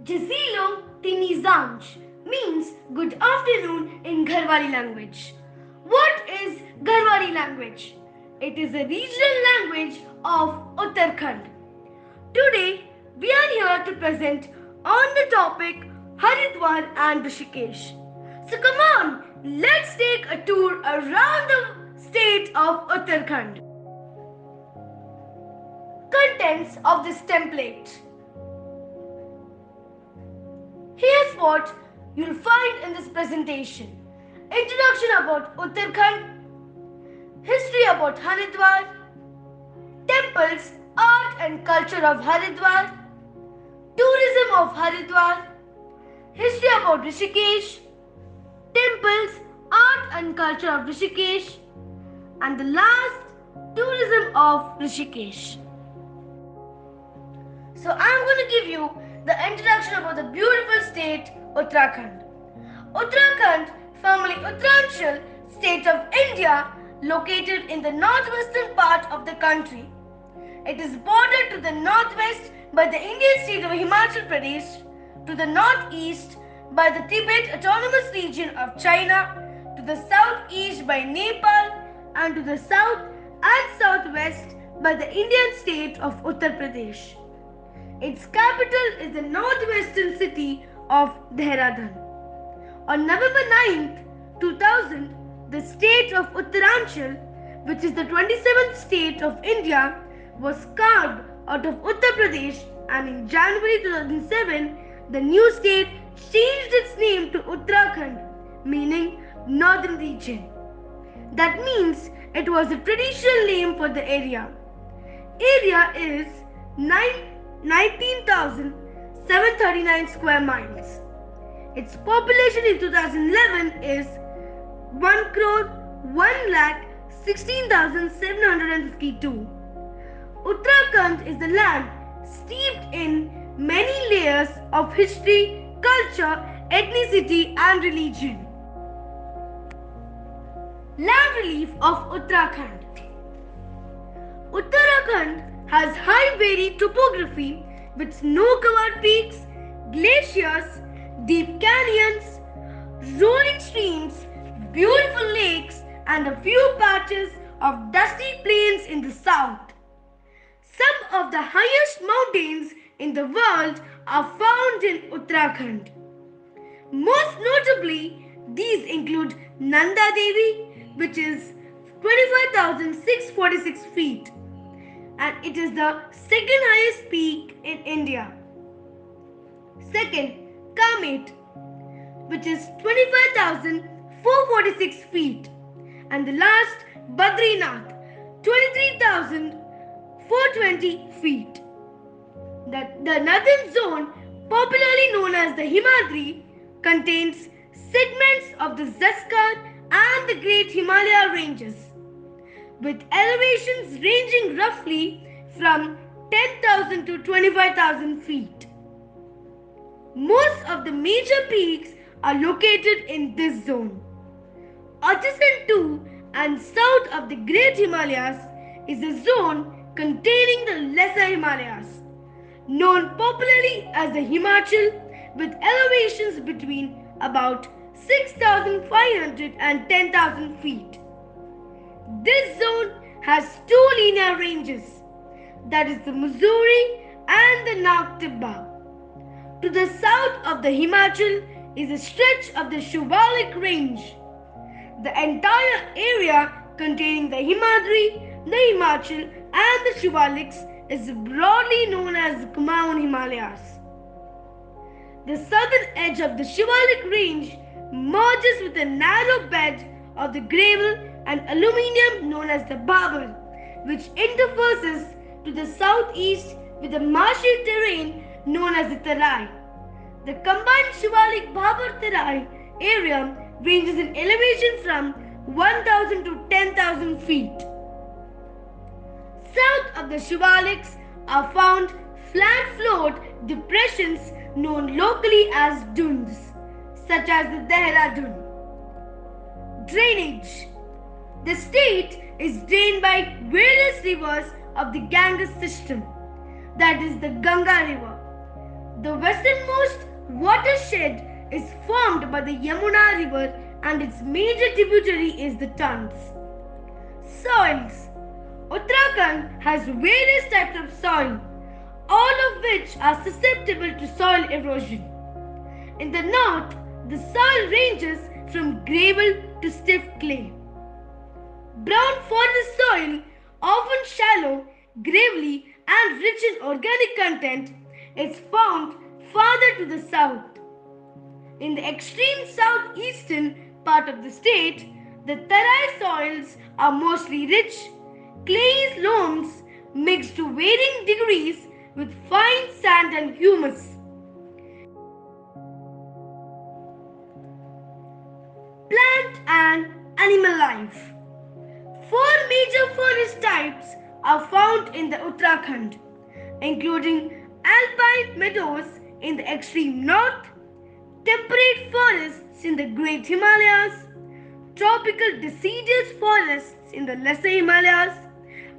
Jazilo Tinizanj means good afternoon in Garhwali language. What is Garhwali language? It is a regional language of Uttarakhand. Today we are here to present on the topic Haridwar and Rishikesh. So come on, let's take a tour around the state of Uttarakhand. Contents of this template. Here's what you'll find in this presentation. Introduction about Uttarakhand, history about Haridwar, temples, art and culture of Haridwar, tourism of Haridwar, history about Rishikesh, temples, art and culture of Rishikesh, and the last, tourism of Rishikesh. So I'm going to give you the introduction about the beautiful state Uttarakhand. Uttarakhand, formerly Uttarakhand, state of India, located in the northwestern part of the country. It is bordered to the northwest by the Indian state of Himachal Pradesh, to the northeast by the Tibet Autonomous Region of China, to the southeast by Nepal, and to the south and southwest by the Indian state of Uttar Pradesh. Its capital is the northwestern city of Dehradun. On November 9th, 2000, the state of Uttarakhand, which is the 27th state of India, was carved out of Uttar Pradesh, and in January 2007, the new state changed its name to Uttarakhand, meaning northern region. That means it was a traditional name for the area. Area is 19,739 square miles. Its population in 2011 is 1,116,752. Uttarakhand is the land steeped in many layers of history, culture, ethnicity and religion. Land relief of Uttarakhand. Uttarakhand has high varied topography with snow-covered peaks, glaciers, deep canyons, rolling streams, beautiful lakes and a few patches of dusty plains in the south. Some of the highest mountains in the world are found in Uttarakhand. Most notably, these include Nanda Devi, which is 25,646 feet, and it is the second highest peak in India. Second, Kamet, which is 25,446 feet, and the last, Badrinath, 23,420 feet. The northern zone, popularly known as the Himadri, contains segments of the Zaskar and the Great Himalaya ranges, with elevations ranging roughly from 10,000 to 25,000 feet. Most of the major peaks are located in this zone. Adjacent to and south of the Great Himalayas is a zone containing the Lesser Himalayas, known popularly as the Himachal, with elevations between about 6,500 and 10,000 feet. This zone has two linear ranges, that is the Mussoorie and the Nag Tibba. To the south of the Himachal is a stretch of the Shivalik range. The entire area containing the Himadri, the Himachal and the Shivaliks is broadly known as the Kumaon Himalayas. The southern edge of the Shivalik range merges with a narrow bed of the gravel and aluminium known as the Babur, which interfaces to the southeast with the marshy terrain known as the Tarai. The combined Shivalik Babur Tarai area ranges in elevation from 1,000 to 10,000 feet. South of the Shivaliks are found flat-floored depressions known locally as dunes, such as the Dehradun. Drainage. The state is drained by various rivers of the Ganges system, that is the Ganga River. The The westernmost watershed is formed by the Yamuna River and its major tributary is the Tons. Soils. Uttarakhand has various types of soil, all of which are susceptible to soil erosion. In the north, the soil ranges from gravel to stiff clay. Brown forest soil, often shallow, gravelly, and rich in organic content, is found farther to the south. In the extreme southeastern part of the state, the Tarai soils are mostly rich, clayey loams mixed to varying degrees with fine sand and humus. Plant and animal life. Four major forest types are found in the Uttarakhand, including alpine meadows in the extreme north, temperate forests in the Great Himalayas, tropical deciduous forests in the Lesser Himalayas,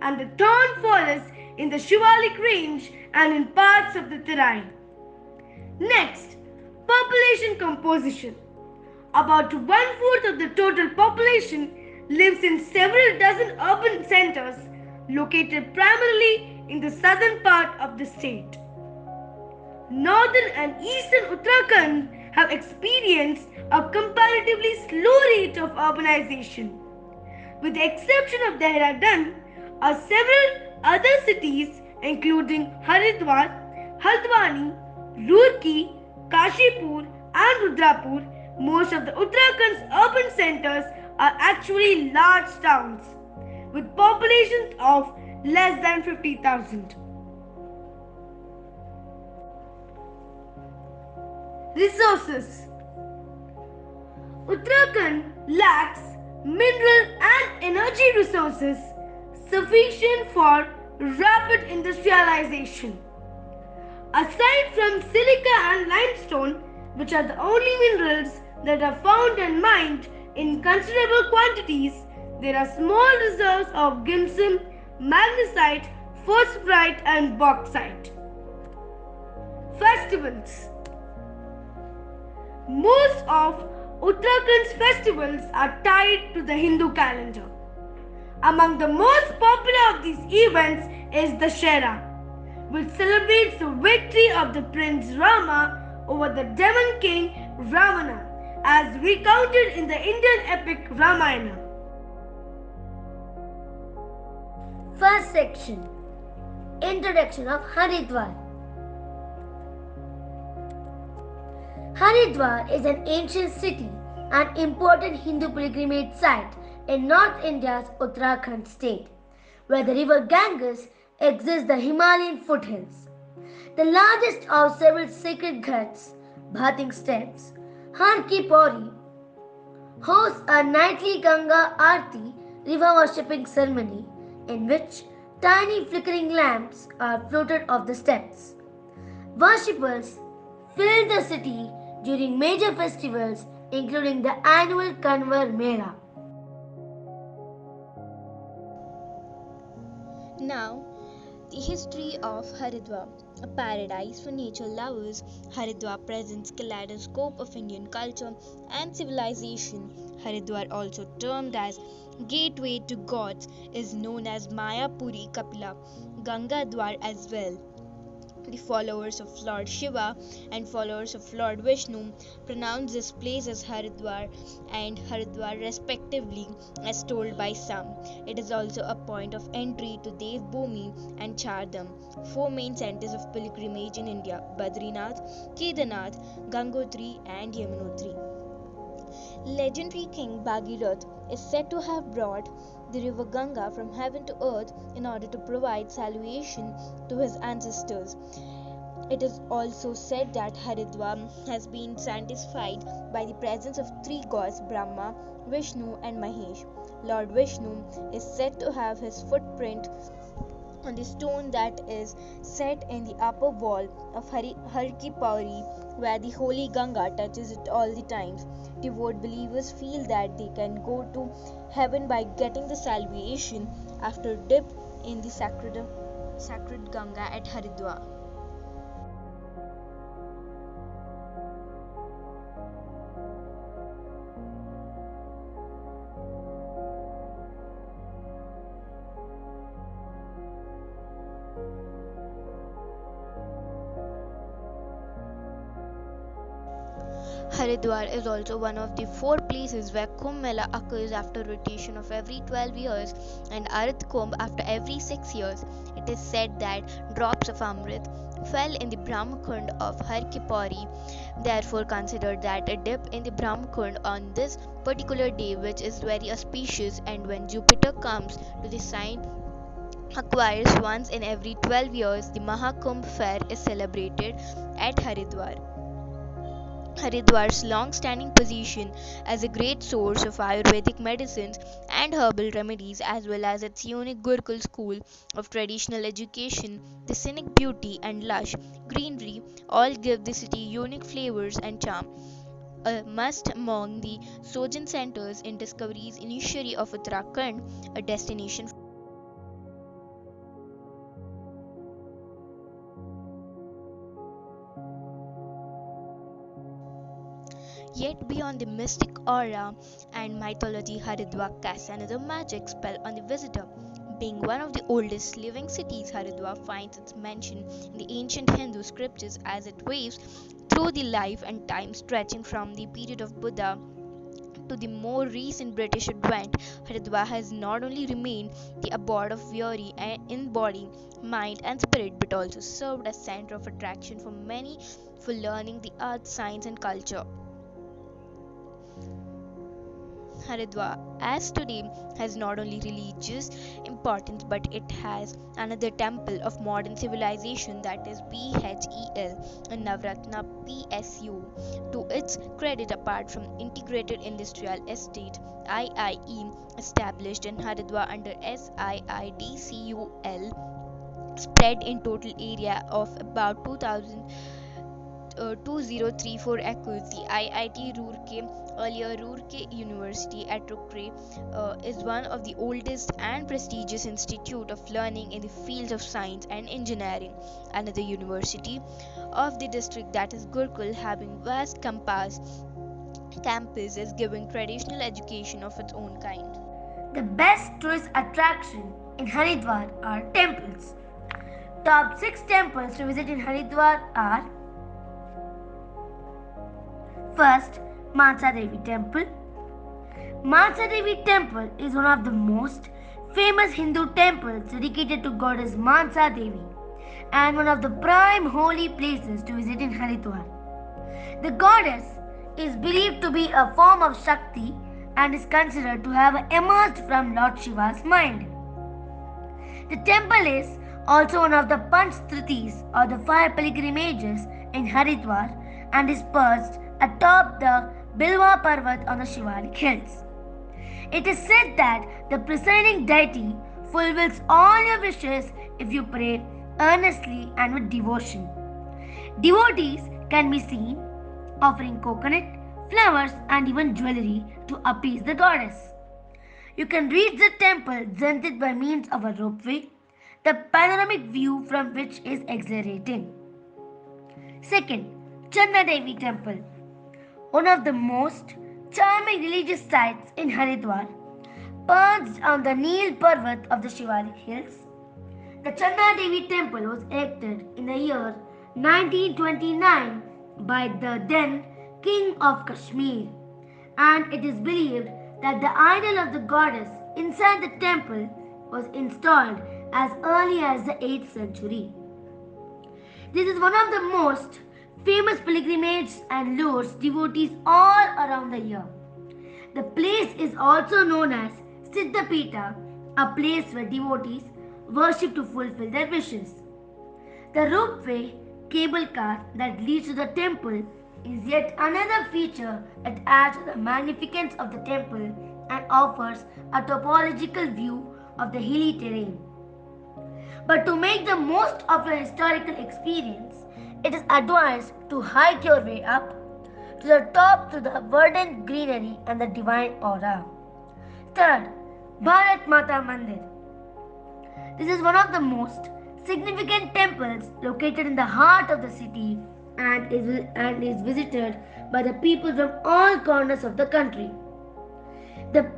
and the thorn forests in the Shivalik range and in parts of the Terai. Next, population composition. About one-fourth of the total population lives in several dozen urban centers located primarily in the southern part of the state. Northern and eastern Uttarakhand have experienced a comparatively slow rate of urbanization. With the exception of Dehradun, several other cities including Haridwar, Haldwani, Roorkee, Kashipur and Rudrapur, most of the Uttarakhand's urban centers are actually large towns with populations of less than 50,000. Resources. Uttarakhand lacks mineral and energy resources sufficient for rapid industrialization. Aside from silica and limestone, which are the only minerals that are found and mined in considerable quantities, there are small reserves of gypsum, magnesite, phosphorite and bauxite. Festivals. Most of Uttarakhand's festivals are tied to the Hindu calendar. Among the most popular of these events is the Shera, which celebrates the victory of the Prince Rama over the demon king Ravana, as recounted in the Indian epic Ramayana. First section. Introduction of Haridwar. Haridwar is an ancient city and important Hindu pilgrimage site in North India's Uttarakhand state, where the river Ganges exits the Himalayan foothills. The largest of several sacred ghats, bathing steps, Har Ki Pauri, hosts a nightly Ganga Aarti river worshipping ceremony in which tiny flickering lamps are floated off the steps. Worshippers fill the city during major festivals including the annual Kanwar Mela. Now, the history of Haridwar. A paradise for nature lovers, Haridwar presents kaleidoscope of Indian culture and civilization. Haridwar, also termed as Gateway to Gods, is known as Mayapuri Kapila, Ganga Dwar as well. The followers of Lord Shiva and followers of Lord Vishnu pronounce this place as Haridwar and Haridwar respectively, as told by some. It is also a point of entry to Dev Bhumi and Chardham, four main centers of pilgrimage in India: Badrinath, Kedarnath, Gangotri, and Yamunotri. Legendary King Bhagirath is said to have brought the river Ganga from heaven to earth in order to provide salvation to his ancestors. It is also said that Haridwar has been sanctified by the presence of three gods, Brahma, Vishnu, and Mahesh. Lord Vishnu is said to have his footprint on the stone that is set in the upper wall of Har Ki Pauri, where the holy Ganga touches it all the times. Devout believers feel that they can go to heaven by getting the salvation after dip in the sacred Ganga at Haridwar. Haridwar is also one of the 4 places where Kumbh Mela occurs after rotation of every 12 years and Ardh Kumbh after every 6 years. It is said that drops of Amrit fell in the Brahmakund of Har Ki Pauri, therefore considered that a dip in the Brahmakund on this particular day, which is very auspicious, and when Jupiter comes to the sign Aquarius once in every 12 years, the Mahakumbh fair is celebrated at Haridwar. Haridwar's long standing position as a great source of Ayurvedic medicines and herbal remedies, as well as its unique Gurukul school of traditional education, the scenic beauty and lush greenery all give the city unique flavors and charm. A must among the Sojan centers in Discovery's initiary of Uttarakhand, a destination. Yet beyond the mystic aura and mythology, Haridwar casts another magic spell on the visitor. Being one of the oldest living cities, Haridwar finds its mention in the ancient Hindu scriptures as it waves through the life and time stretching from the period of Buddha to the more recent British advent. Haridwar has not only remained the abode of Vyori in body, mind, and spirit, but also served as center of attraction for many for learning the arts, science, and culture. Haridwar, as today, has not only religious importance but it has another temple of modern civilization, that is BHEL, a Navratna PSU. To its credit, apart from integrated industrial estate IIE established in Haridwar under SIIDCUL, spread in total area of about 2034 acres. The IIT Roorkee, earlier Roorkee University at Roorkee, is one of the oldest and prestigious institute of learning in the fields of science and engineering. Another university of the district, that is Gurukul, having vast campus is giving traditional education of its own kind. The best tourist attraction in Haridwar are temples. Top 6 temples to visit in Haridwar are: first, Mansa Devi Temple. Mansa Devi Temple is one of the most famous Hindu temples dedicated to goddess Mansa Devi and one of the prime holy places to visit in Haridwar. The goddess is believed to be a form of Shakti and is considered to have emerged from Lord Shiva's mind. The temple is also one of the Panch Tritis or the 5 pilgrimages in Haridwar and is perched atop the Bilwa Parvat on the Shivalik hills. It is said that the presiding deity fulfills all your wishes if you pray earnestly and with devotion. Devotees can be seen offering coconut, flowers, and even jewelry to appease the goddess. You can reach the temple gented by means of a ropeway, the panoramic view from which is exhilarating. Second, Channa Devi Temple, one of the most charming religious sites in Haridwar, perched on the Neel Parvat of the Shivalik hills. The Channa Devi Temple was erected in the year 1929 by the then King of Kashmir, and it is believed that the idol of the goddess inside the temple was installed as early as the 8th century. This is one of the most famous pilgrimages and lures devotees all around the year. The place is also known as Siddhapita, a place where devotees worship to fulfill their wishes. The ropeway cable car that leads to the temple is yet another feature that adds to the magnificence of the temple and offers a topological view of the hilly terrain. But to make the most of your historical experience, it is advised to hike your way up to the top to the verdant greenery and the divine aura. Third, Bharat Mata Mandir. This is one of the most significant temples located in the heart of the city and is visited by the people from all corners of the country. The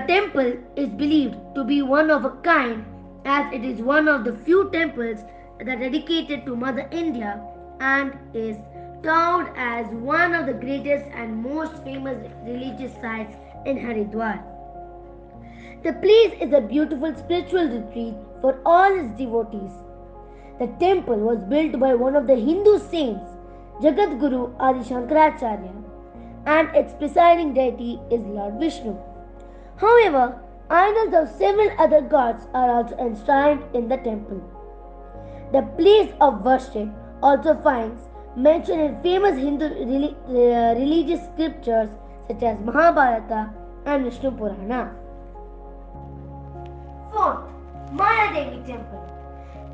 temple is believed to be one of a kind as it is one of the few temples that are dedicated to Mother India and is touted as one of the greatest and most famous religious sites in Haridwar. The place is a beautiful spiritual retreat for all its devotees. The temple was built by one of the Hindu saints, Jagadguru Adi Shankaracharya, and its presiding deity is Lord Vishnu. However, idols of several other gods are also enshrined in the temple. The place of worship also finds mention in famous Hindu religious scriptures such as Mahabharata and Vishnu Purana. Fourth, Maya Devi Temple.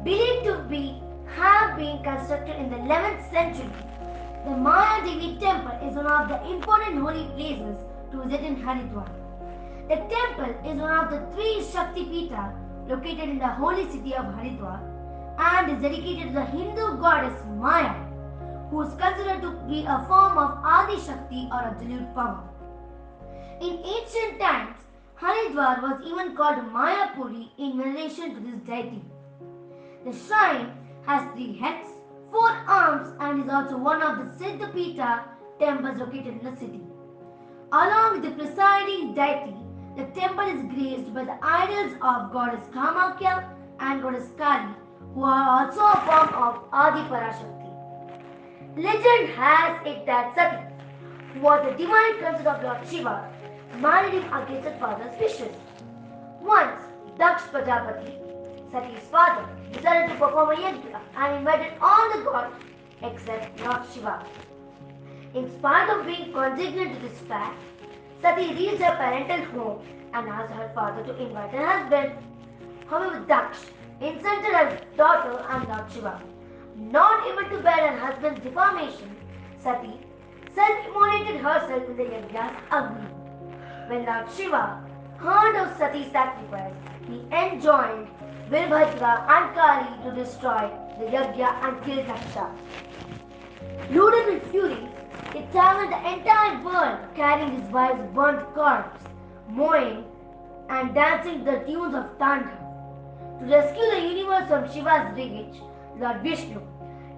Believed to have been constructed in the 11th century, the Maya Devi Temple is one of the important holy places to visit in Haridwar. The temple is one of the three Shakti Pita located in the holy city of Haridwar and is dedicated to the Hindu goddess Maya, who is considered to be a form of Adi Shakti or absolute power. In ancient times, Haridwar was even called Mayapuri in relation to this deity. The shrine has 3 heads, 4 arms and is also one of the Siddhapita temples located in the city. Along with the presiding deity, the temple is graced by the idols of goddess Kamakya and goddess Kali, who are also a form of Adi Parashakti. Legend has it that Sati, who was the divine consort of Lord Shiva, married him against her father's wishes. Once, Daksh Prajapati, Sati's father, decided to perform a yajna and invited all the gods except Lord Shiva. In spite of being consigned to this fact, Sati reached her parental home and asked her father to invite her husband. However, Daksh insulted her daughter and Lord Shiva. Not able to bear her husband's defamation, Sati self-immolated herself in the yajna's Agni. When Lord Shiva heard of Sati's sacrifice, he enjoined Virbhadra and Kali to destroy the yajna and kill Daksha. Loaded with fury, he traveled the entire world carrying his wife's burnt corpse, mowing and dancing to the tunes of Tandha. To rescue the universe from Shiva's rage, Lord Vishnu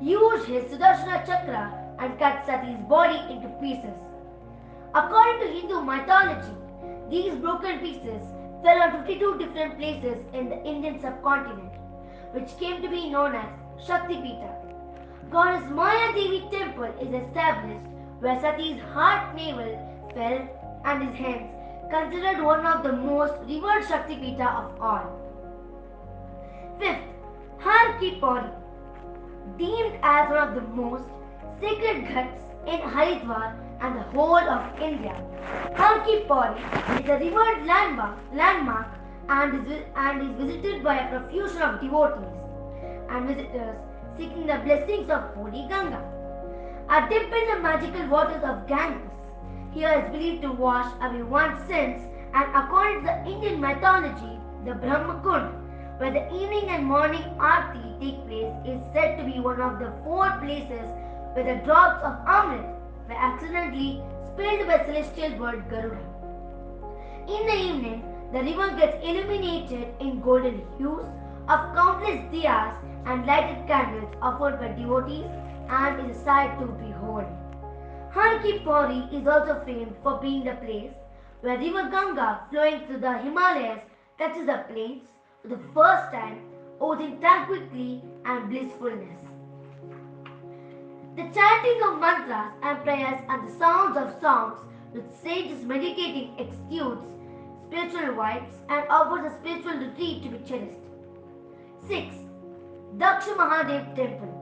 used his Sudarshana Chakra and cut Sati's body into pieces. According to Hindu mythology, these broken pieces fell on 52 different places in the Indian subcontinent, which came to be known as Shakti Pita. Goddess Maya Devi temple is established where Sati's heart navel fell and is hence considered one of the most revered Shakti Pita of all. Fifth, Har Ki Pauri. Deemed as one of the most sacred ghats in Haridwar and the whole of India, Har Ki Pauri is a revered landmark and is visited by a profusion of devotees and visitors seeking the blessings of holy Ganga. A dip in the magical waters of Ganges here is believed to wash away one's sins, and according to the Indian mythology, the Brahma Kund, where the evening and morning aarti take place, is said to be one of the 4 places where the drops of Amrit were accidentally spilled by celestial bird Garuda. In the evening, the river gets illuminated in golden hues of countless diyas and lighted candles offered by devotees and is a sight to behold. Har Ki Pauri is also famed for being the place where river Ganga flowing through the Himalayas touches the plains for the first time, oozing tranquility and blissfulness. The chanting of mantras and prayers and the sounds of songs with sages meditating exudes spiritual vibes and offers a spiritual retreat to be cherished. 6. Daksha Mahadev Temple.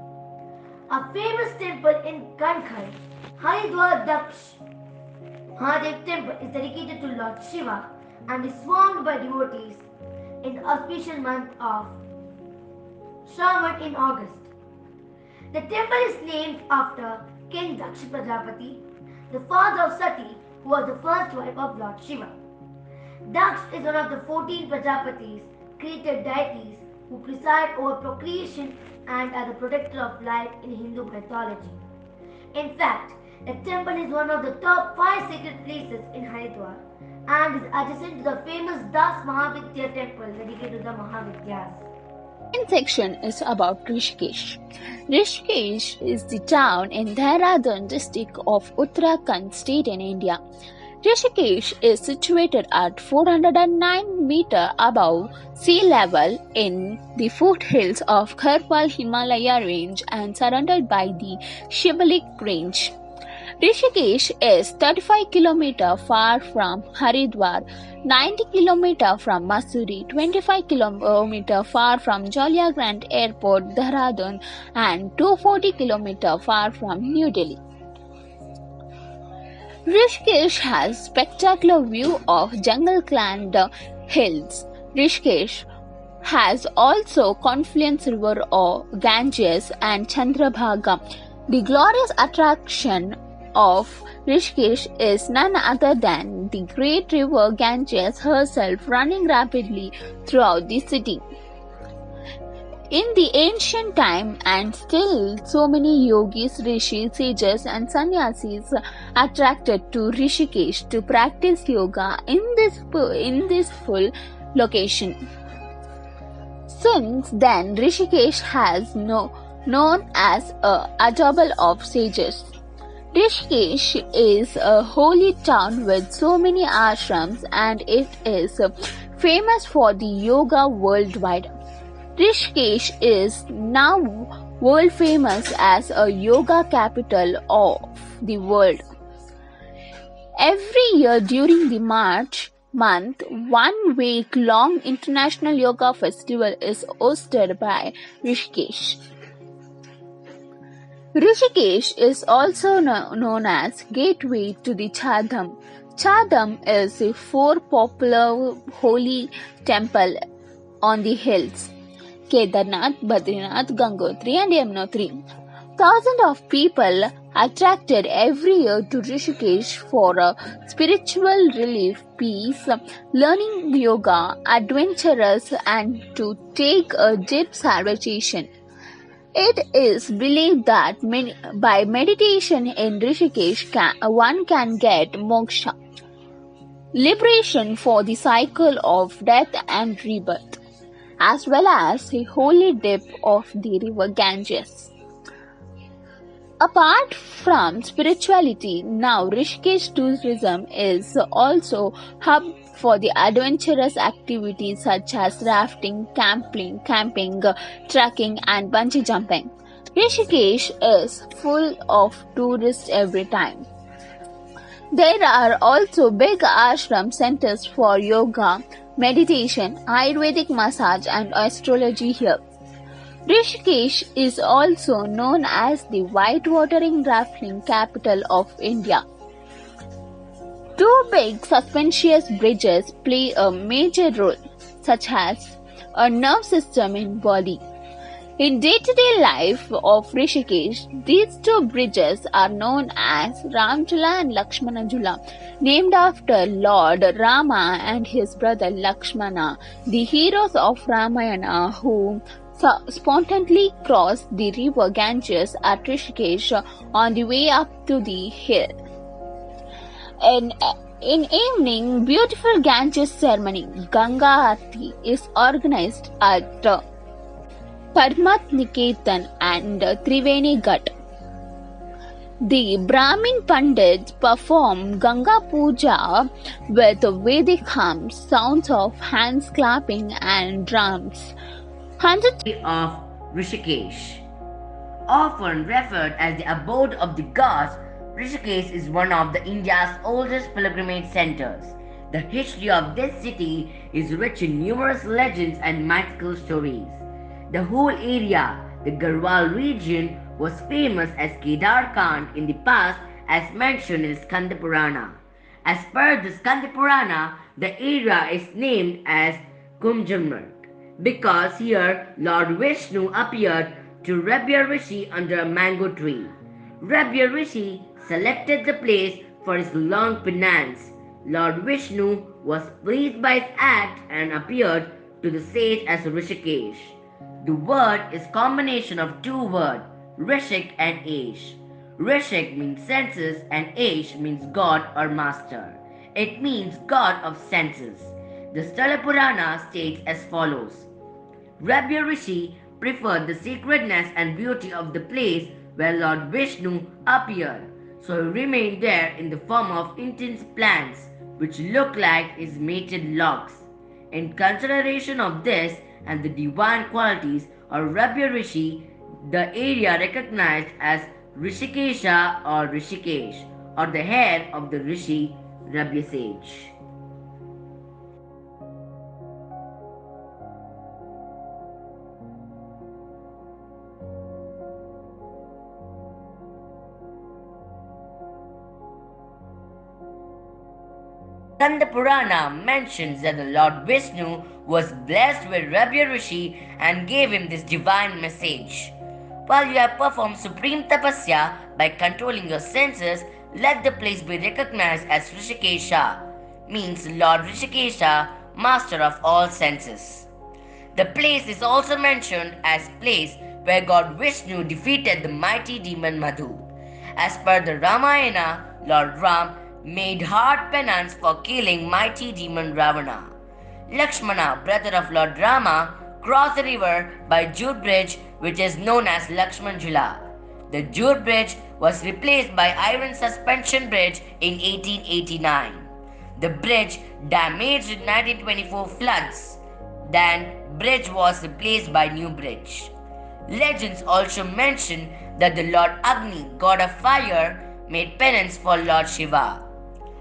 A famous temple in Kankhal, Haridwar Daksh Mahadev Temple is dedicated to Lord Shiva and is swarmed by devotees in the auspicious month of Shravan in August. The temple is named after King Daksh Prajapati, the father of Sati, who was the first wife of Lord Shiva. Daksh is one of the 14 Prajapatis, created deities who preside over procreation and are the protector of life in Hindu mythology. In fact, the temple is one of the top 5 sacred places in Haridwar and is adjacent to the famous Das Mahavidya temple dedicated to the Mahavidyas. Second section is about Rishikesh. Rishikesh is the town in Dehradun district of Uttarakhand state in India. Rishikesh is situated at 409 meters above sea level in the foothills of Haridwar Himalaya range and surrounded by the Shivalik range. Rishikesh is 35 km far from Haridwar, 90 km from Mussoorie, 25 km far from Uttarakhand Airport, Dehradun, and 240 km far from New Delhi. Rishikesh has spectacular view of jungle-clad hills. Rishikesh has also confluence river of Ganges and Chandrabhaga. The glorious attraction of Rishikesh is none other than the great river Ganges herself running rapidly throughout the city. In the ancient time and still so many yogis, rishis, sages and sannyasis attracted to Rishikesh to practice yoga in this full location. Since then Rishikesh has known as a adorable of sages. Rishikesh is a holy town with so many ashrams and it is famous for the yoga worldwide. Rishikesh is now world famous as a yoga capital of the world. Every year during the March month, 1 week long international yoga festival is hosted by Rishikesh. Rishikesh is also known as gateway to the Chardham. Chardham is a 4 popular holy temple on the hills. Kedarnath, Badrinath, Gangotri and Yamunotri. Thousands of people attracted every year to Rishikesh for a spiritual relief, peace, learning yoga, adventurous and to take a deep salvation. It is believed that by meditation in Rishikesh one can get moksha, liberation for the cycle of death and rebirth, as well as a holy dip of the river Ganges. Apart from spirituality, now Rishikesh tourism is also hub for the adventurous activities such as rafting, camping, trekking and bungee jumping. Rishikesh is full of tourists every time. There are also big ashram centers for yoga, meditation, Ayurvedic massage and astrology here. Rishikesh is also known as the white-watering rafting capital of India. 2 big suspension bridges play a major role, such as a nerve system in body. In day-to-day life of Rishikesh, these 2 bridges are known as Ramjula and Lakshmanajula, named after Lord Rama and his brother Lakshmana, the heroes of Ramayana who spontaneously crossed the river Ganges at Rishikesh on the way up to the hill. In evening, beautiful Ganges ceremony, Ganga Aarti, is organized at Parmat Niketan and Triveni Ghat. The Brahmin Pandits perform Ganga Puja with Vedic hymns, sounds of hands clapping and drums. Hundreds of Rishikesh. Often referred as the abode of the gods, Rishikesh is one of India's oldest pilgrimage centers. The history of this city is rich in numerous legends and mythical stories. The whole area, the Garhwal region, was famous as Kedarkand in the past as mentioned in Skanda Purana. As per the Skanda Purana, the area is named as Kumjamnat because here Lord Vishnu appeared to Rabya Rishi under a mango tree. Rabya Rishi selected the place for his long penance. Lord Vishnu was pleased by his act and appeared to the sage as Rishikesh. The word is combination of 2 words, Rishik and Aish. Rishik means senses and Aish means god or master. It means god of senses. The Stala Purana states as follows. Rabbi Rishi preferred the sacredness and beauty of the place where Lord Vishnu appeared, so he remained there in the form of intense plants which looked like his mated locks. In consideration of this and the divine qualities of Rabbi Rishi, the area recognized as Rishikesha or Rishikesh, or the hair of the Rishi Rabbi sage. Skanda Purana mentions that the Lord Vishnu was blessed with Rabbi Rishi and gave him this divine message. While you have performed supreme tapasya by controlling your senses, let the place be recognized as Rishikesha, means Lord Rishikesha, master of all senses. The place is also mentioned as place where God Vishnu defeated the mighty demon Madhu. As per the Ramayana, Lord Ram made hard penance for killing mighty demon Ravana. Lakshmana, brother of Lord Rama, crossed the river by jute bridge which is known as Lakshman Jula. The jute bridge was replaced by iron suspension bridge in 1889. The bridge damaged in 1924 floods. Then bridge was replaced by new bridge. Legends also mention that the Lord Agni, god of fire, made penance for Lord Shiva.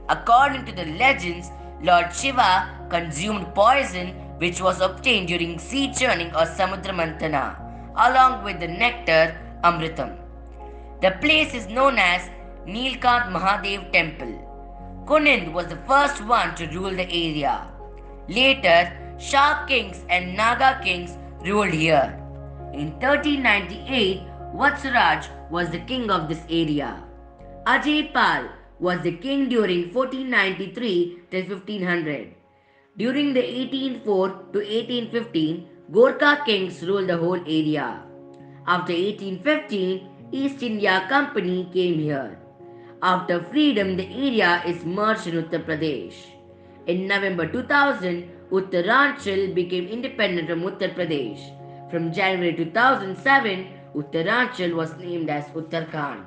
According to the legends, Lord Shiva consumed poison which was obtained during sea churning or Samudra Mantana, along with the nectar Amritam. The place is known as Nilkant Mahadev Temple. Kunind was the first one to rule the area. Later, Shah kings and Naga kings ruled here. In 1398, Vatsaraj was the king of this area. Ajay Pal was the king during 1493 till 1500. During the 1804 to 1815, Gorkha kings ruled the whole area. After 1815, East India Company came here. After freedom, the area is merged in Uttar Pradesh. In November 2000, Uttaranchal became independent from Uttar Pradesh. From January 2007, Uttaranchal was named as Uttarakhand.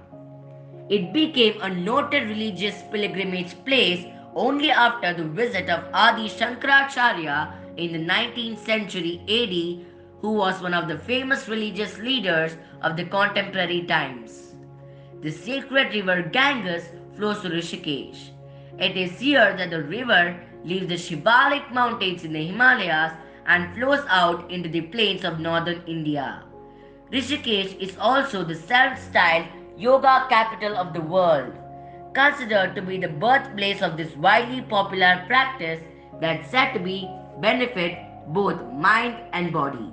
It became a noted religious pilgrimage place only after the visit of Adi Shankaracharya in the 19th century AD, who was one of the famous religious leaders of the contemporary times. The sacred river Ganges flows to Rishikesh. It is here that the river leaves the Shivalik mountains in the Himalayas and flows out into the plains of northern India. Rishikesh is also the self-styled yoga capital of the world, considered to be the birthplace of this widely popular practice that's said to be benefit both mind and body.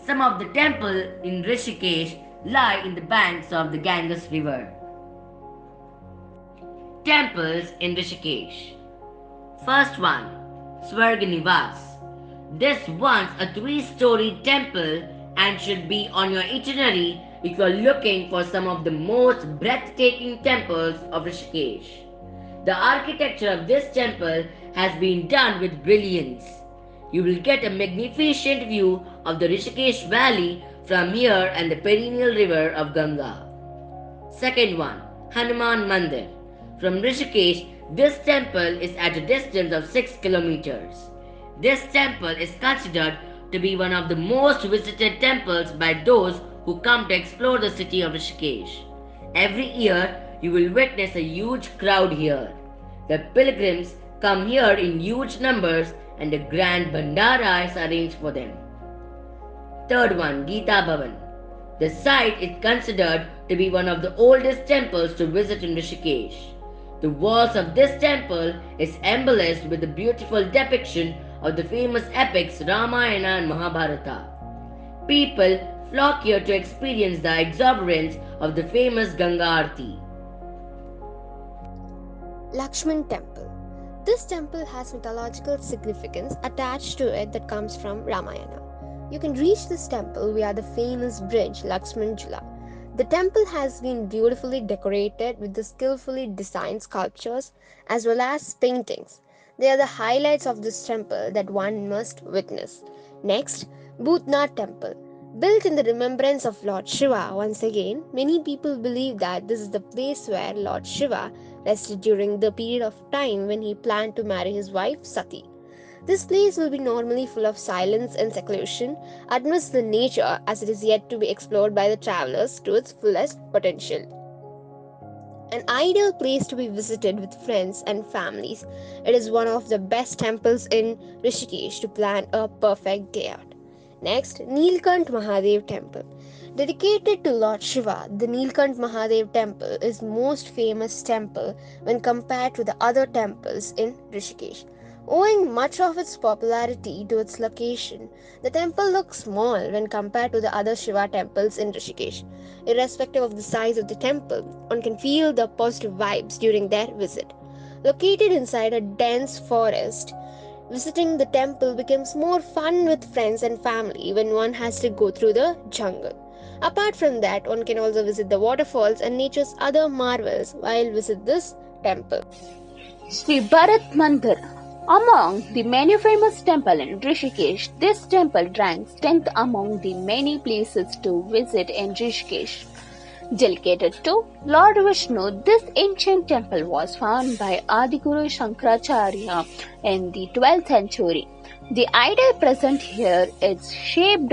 Some of the temples in Rishikesh lie in the banks of the Ganges River. Temples in Rishikesh. First one, Swarganivas. This once a three-story temple and should be on your itinerary if you are looking for some of the most breathtaking temples of Rishikesh. The architecture of this temple has been done with brilliance. You will get a magnificent view of the Rishikesh Valley from here and the perennial river of Ganga. Second one, Hanuman Mandir. From Rishikesh, this temple is at a distance of 6 kilometers. This temple is considered to be one of the most visited temples by those who come to explore the city of Rishikesh. Every year, you will witness a huge crowd here. The pilgrims come here in huge numbers and a grand bandara is arranged for them. Third one, Gita Bhavan. The site is considered to be one of the oldest temples to visit in Rishikesh. The walls of this temple is embellished with a beautiful depiction of the famous epics Ramayana and Mahabharata. People flock here to experience the exuberance of the famous Ganga Aarti. Lakshman Temple. This temple has mythological significance attached to it that comes from Ramayana. You can reach this temple via the famous bridge Lakshman Jula. The temple has been beautifully decorated with the skillfully designed sculptures as well as paintings. They are the highlights of this temple that one must witness. Next, Bhutnath Temple. Built in the remembrance of Lord Shiva, once again, many people believe that this is the place where Lord Shiva rested during the period of time when he planned to marry his wife Sati. This place will be normally full of silence and seclusion amidst the nature as it is yet to be explored by the travelers to its fullest potential. An ideal place to be visited with friends and families. It is one of the best temples in Rishikesh to plan a perfect day out. Next, Nilkant Mahadev Temple. Dedicated to Lord Shiva, the Nilkant Mahadev Temple is most famous temple when compared to the other temples in Rishikesh. Owing much of its popularity to its location, the temple looks small when compared to the other Shiva temples in Rishikesh. Irrespective of the size of the temple, one can feel the positive vibes during their visit. Located inside a dense forest, visiting the temple becomes more fun with friends and family when one has to go through the jungle. Apart from that, one can also visit the waterfalls and nature's other marvels while visit this temple. Sri Bharat Mandir. Among the many famous temples in Rishikesh, this temple ranks 10th among the many places to visit in Rishikesh. Dedicated to Lord Vishnu, this ancient temple was founded by Adiguru Shankaracharya in the 12th century. The idol present here is shaped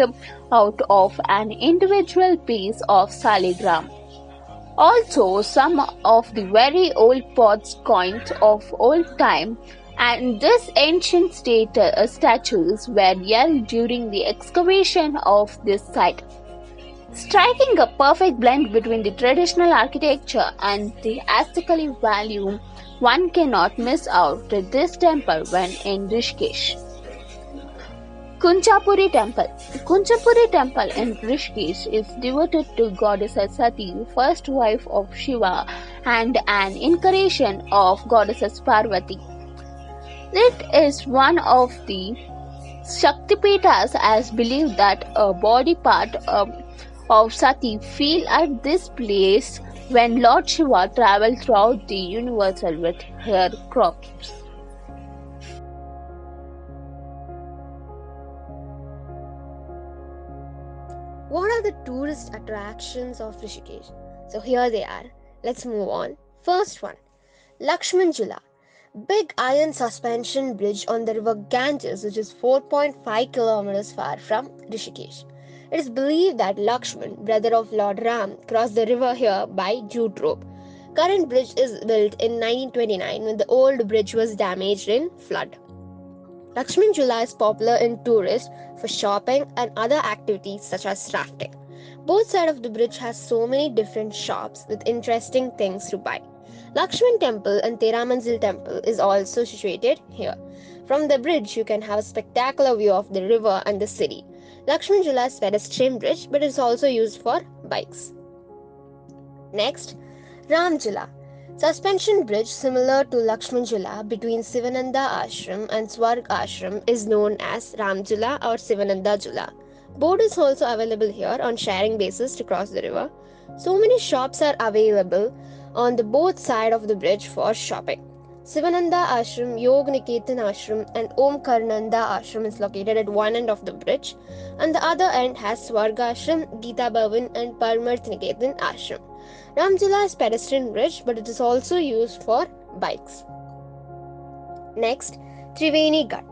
out of an individual piece of saligram. Also, some of the very old pots coins of old time and these ancient statues were held during the excavation of this site, striking a perfect blend between the traditional architecture and the aesthetic value. One cannot miss out this temple when in Rishikesh. Kunchapuri Temple. Kunchapuri Temple in Rishikesh is devoted to goddess Sati, first wife of Shiva, and an incarnation of goddess Parvati. It is one of the Shaktipeethas as believed that a body part of Sati fell at this place when Lord Shiva travelled throughout the universe with her crops. What are the tourist attractions of Rishikesh? So here they are. Let's move on. First one, Lakshman Jhula. Big iron suspension bridge on the river Ganges, which is 4.5 kilometers far from Rishikesh. It is believed that Lakshman, brother of Lord Ram, crossed the river here by jute rope. Current bridge is built in 1929 when the old bridge was damaged in flood. Lakshman Jhula is popular in tourists for shopping and other activities such as rafting. Both sides of the bridge has so many different shops with interesting things to buy. Lakshman Temple and Teramanzil Temple is also situated here. From the bridge, you can have a spectacular view of the river and the city. Lakshman Jhula is pedestrian bridge, but it is also used for bikes. Next, Ram Jhula. Suspension bridge similar to Lakshman Jhula between Sivananda Ashram and Swarg Ashram is known as Ram Jhula or Sivananda Jhula. Boat is also available here on sharing basis to cross the river. So many shops are available on the both side of the bridge for shopping. Sivananda Ashram, Yog Niketan Ashram and Om Karnanda Ashram is located at one end of the bridge, and the other end has Swarga Ashram, Gita Bhavan and Parmarth Niketan Ashram. Ram Jhula is pedestrian bridge, but it is also used for bikes. Next, Triveni Ghat.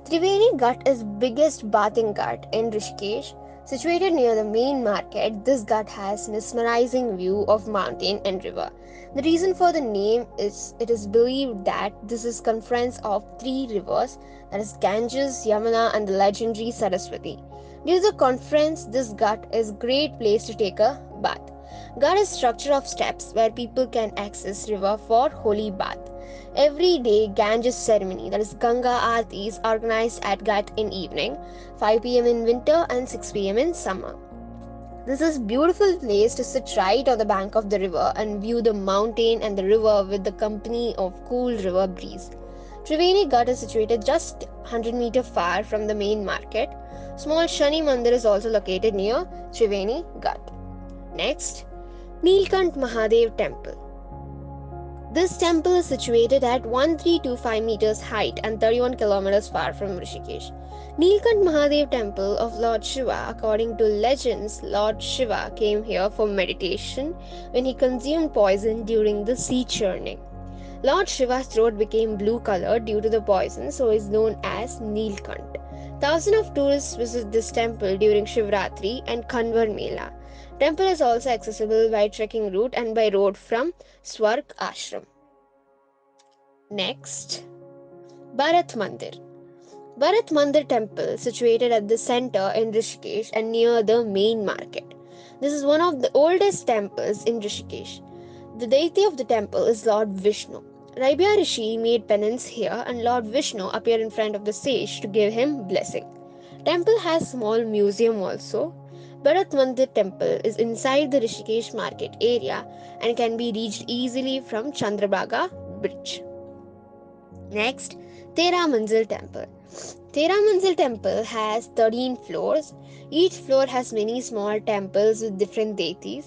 Triveni Ghat is biggest bathing ghat in Rishikesh. Situated near the main market, this ghat has mesmerizing view of mountain and river. The reason for the name is it is believed that this is confluence of three rivers, that is Ganges, Yamuna and the legendary Saraswati. Due to the confluence, this ghat is great place to take a bath. Ghat is structure of steps where people can access river for holy bath. Every day Ganges ceremony, that is Ganga Aarti, is organized at Ghat in evening, 5 p.m. in winter and 6 p.m. in summer. This is beautiful place to sit right on the bank of the river and view the mountain and the river with the company of cool river breeze. Triveni Ghat is situated just 100 meters far from the main market. Small Shani Mandir is also located near Triveni Ghat. Next, Nilkant Mahadev Temple. This temple is situated at 1325 meters height and 31 kilometers far from Rishikesh. Nilkant Mahadev temple of Lord Shiva. According to legends, Lord Shiva came here for meditation when he consumed poison during the sea churning. Lord Shiva's throat became blue colored due to the poison, so is known as Nilkant. Thousands of tourists visit this temple during Shivratri and Kanwar Mela. Temple is also accessible by trekking route and by road from Swarg Ashram. Next, Bharat Mandir. Bharat Mandir temple situated at the center in Rishikesh and near the main market. This is one of the oldest temples in Rishikesh. The deity of the temple is Lord Vishnu. Raibya Rishi made penance here and Lord Vishnu appeared in front of the sage to give him blessing. Temple has small museum also. Bharat Mandir temple is inside the Rishikesh market area and can be reached easily from Chandrabhaga bridge. Next, Tera Manzil temple. Tera Manzil temple has 13 floors. Each floor has many small temples with different deities.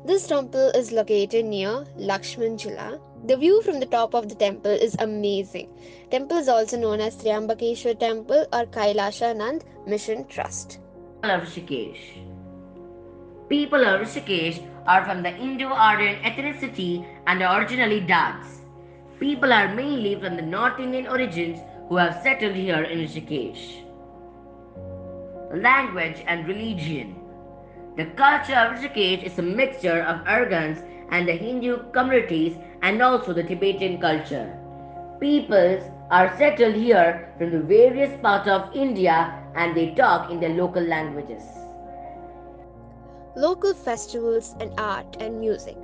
This temple is located near Lakshman Jula. The view from the top of the temple is amazing. Temple is also known as Triambakeshwar temple or Kailasha Nand Mission Trust. People of Rishikesh. People of Rishikesh are from the Indo-Aryan ethnicity and are originally Dags. People are mainly from the North Indian origins who have settled here in Rishikesh. Language and religion. The culture of Rishikesh is a mixture of Argans and the Hindu communities and also the Tibetan culture. Peoples are settled here from the various parts of India and they talk in their local languages. Local festivals and art and music.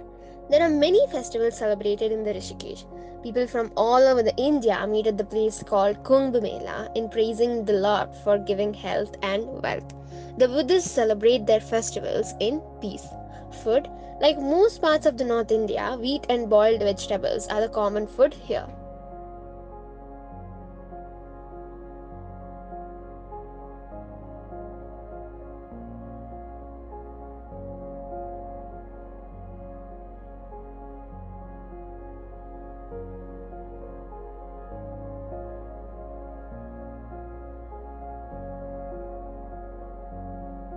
There are many festivals celebrated in the Rishikesh. People from all over the India meet at the place called Kumbh Mela in praising the Lord for giving health and wealth. The Buddhists celebrate their festivals in peace. Food. Like most parts of the North India, wheat and boiled vegetables are the common food here.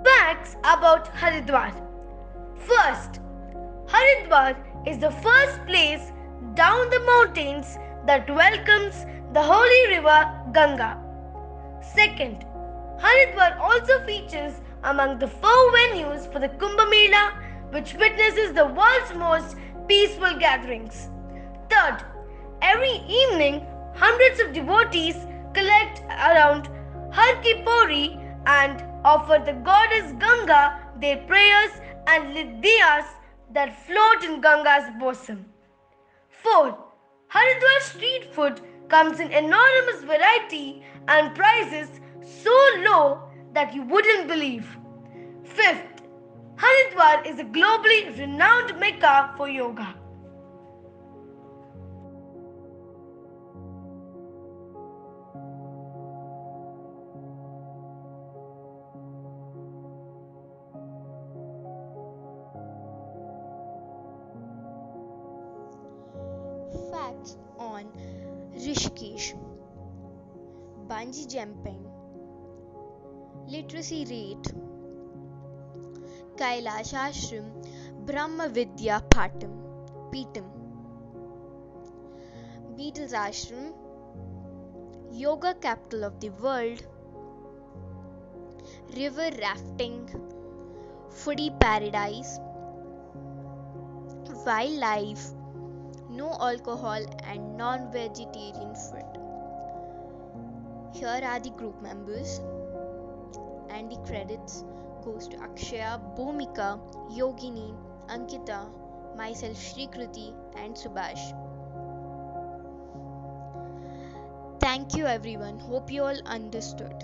Facts about Haridwar. First, Haridwar is the first place down the mountains that welcomes the holy river Ganga. Second, Haridwar also features among the 4 venues for the Kumbh Mela, which witnesses the world's most peaceful gatherings. Third, every evening, hundreds of devotees collect around Har Ki Pauri and offer the goddess Ganga their prayers and lit diyas that float in Ganga's bosom. 4. Haridwar street food comes in enormous variety and prices so low that you wouldn't believe. 5th, Haridwar is a globally renowned mecca for yoga. Facts on Rishikesh. Bungee jumping, literacy rate, Kailash Ashram, Brahma Vidya Peetam, Beatles Ashram, Yoga Capital of the World, River Rafting, Foodie Paradise, Wildlife, no alcohol and non-vegetarian food. Here are the group members and the credits goes to Akshaya, Bhumika, Yogini, Ankita, myself Shrikriti and Subhash. Thank you everyone. Hope you all understood.